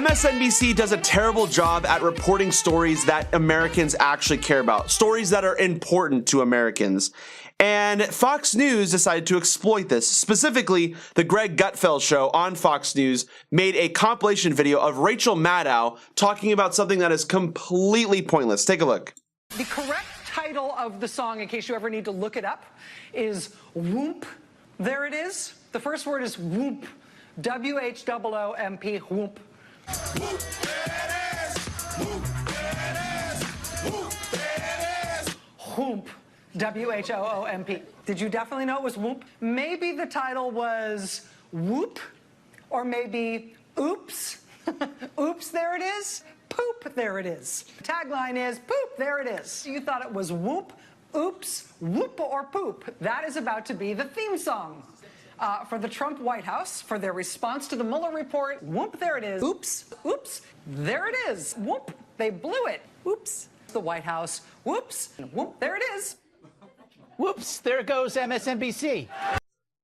MSNBC does a terrible job at reporting stories that Americans actually care about, stories that are important to Americans. And Fox News decided to exploit this. Specifically, the Greg Gutfeld show on Fox News made a compilation video of Rachel Maddow talking about something that is completely pointless. Take a look. The correct title of the song, in case you ever need to look it up, is Whoop. There it is. The first word is whoop. W-H-O-O-M-P, whoop. Whoop, there it is. Whoop, there it is. Whoop, there it is. Whoop. W-H-O-O-M-P. Did you definitely know it was whoop? Maybe the title was whoop, or maybe oops. Oops, there it is. Poop, there it is. The tagline is poop, there it is. You thought it was whoop, oops, whoop, or poop. That is about to be the theme song for the Trump White House for their response to the Mueller report. Whoop, there it is. Oops, oops, there it is. Whoop, they blew it. Oops, the White House. Whoops, and whoop, there it is. Whoops, there goes MSNBC.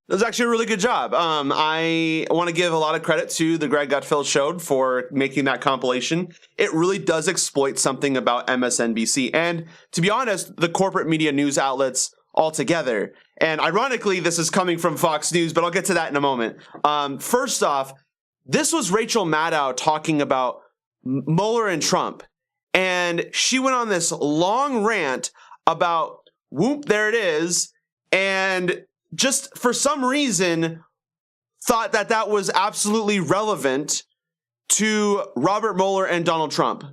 That was actually a really good job. I want to give a lot of credit to the Greg Gutfeld show for making that compilation. It really does exploit something about MSNBC and, to be honest, the corporate media news outlets altogether. And ironically, this is coming from Fox News, but I'll get to that in a moment. First off, this was Rachel Maddow talking about Mueller and Trump. And she went on this long rant about whoop, there it is, and just for some reason thought that that was absolutely relevant to Robert Mueller and Donald Trump.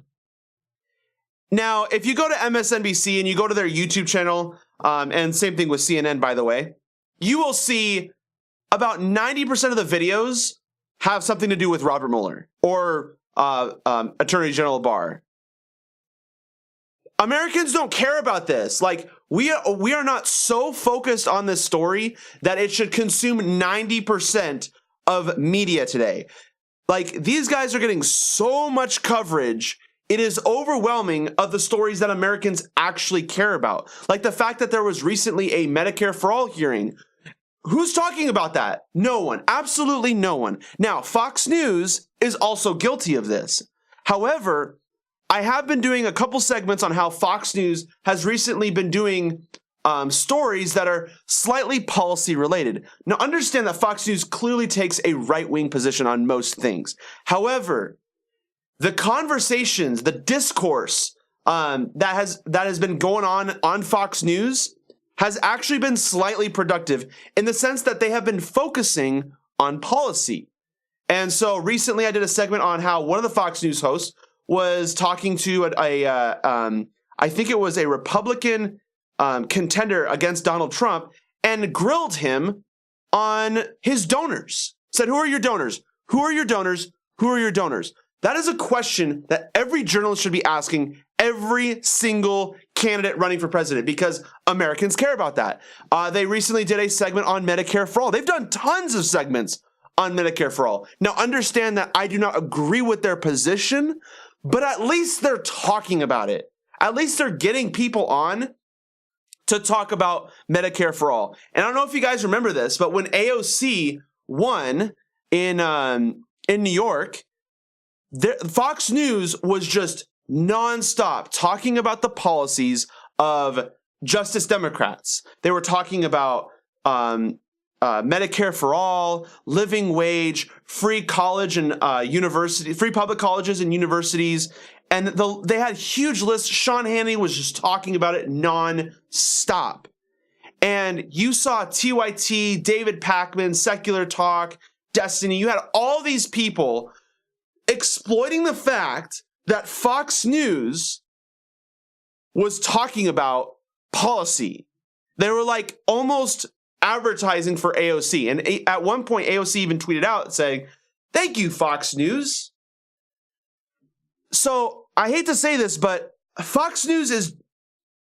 Now, if you go to MSNBC and you go to their YouTube channel, and same thing with CNN, by the way, you will see about 90% of the videos have something to do with Robert Mueller or Attorney General Barr. Americans don't care about this. Like, we are not so focused on this story that it should consume 90% of media today. Like, these guys are getting so much coverage. It is overwhelming of the stories that Americans actually care about. Like the fact that there was recently a Medicare for All hearing. Who's talking about that? No one. Absolutely no one. Now, Fox News is also guilty of this. However, I have been doing a couple segments on how Fox News has recently been doing stories that are slightly policy related. Now, understand that Fox News clearly takes a right-wing position on most things. However, the conversations, the discourse that has been going on Fox News has actually been slightly productive in the sense that they have been focusing on policy. And so recently I did a segment on how one of the Fox News hosts was talking to I think it was a Republican contender against Donald Trump and grilled him on his donors. Said, who are your donors? Who are your donors? Who are your donors? That is a question that every journalist should be asking every single candidate running for president because Americans care about that. They recently did a segment on Medicare for All. They've done tons of segments on Medicare for All. Now, understand that I do not agree with their position, but at least they're talking about it. At least they're getting people on to talk about Medicare for All. And I don't know if you guys remember this, but when AOC won in New York, Fox News was just nonstop talking about the policies of Justice Democrats. They were talking about Medicare for All, living wage, free college and free public colleges and universities, and they had huge lists. Sean Hannity was just talking about it nonstop, and you saw TYT, David Pakman, Secular Talk, Destiny. You had all these people exploiting the fact that Fox News was talking about policy. They were like almost advertising for AOC. And at one point, AOC even tweeted out saying, "Thank you, Fox News." So I hate to say this, but Fox News is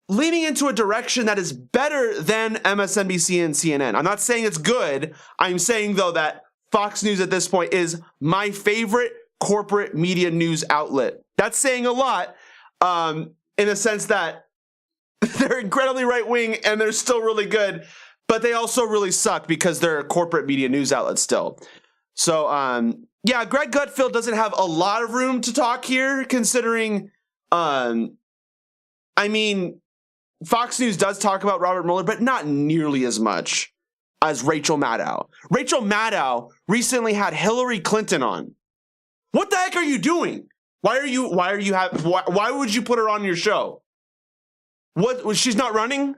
leaning into a direction that is better than MSNBC and CNN. I'm not saying it's good. I'm saying, though, that Fox News at this point is my favorite corporate media news outlet. That's saying a lot in a sense that they're incredibly right-wing and they're still really good, but they also really suck because they're a corporate media news outlet still. So, yeah, Greg Gutfeld doesn't have a lot of room to talk here, considering, I mean, Fox News does talk about Robert Mueller, but not nearly as much as Rachel Maddow. Rachel Maddow recently had Hillary Clinton on. What the heck are you doing? Why would you put her on your show? What, she's not running?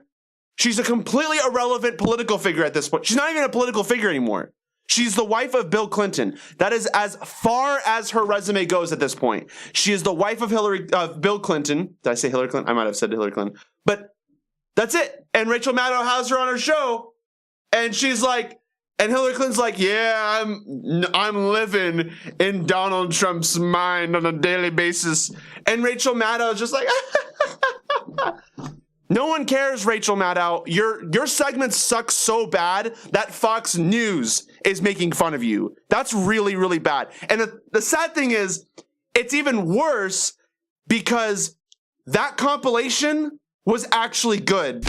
She's a completely irrelevant political figure at this point. She's not even a political figure anymore. She's the wife of Bill Clinton. That is as far as her resume goes at this point. She is the wife of Bill Clinton. Did I say Hillary Clinton? I might have said Hillary Clinton. But that's it. And Rachel Maddow has her on her show. And she's like, and Hillary Clinton's like, yeah, I'm living in Donald Trump's mind on a daily basis. And Rachel Maddow is just like, no one cares, Rachel Maddow. Your segments suck so bad that Fox News is making fun of you. That's really, really bad. And the sad thing is, it's even worse because that compilation was actually good.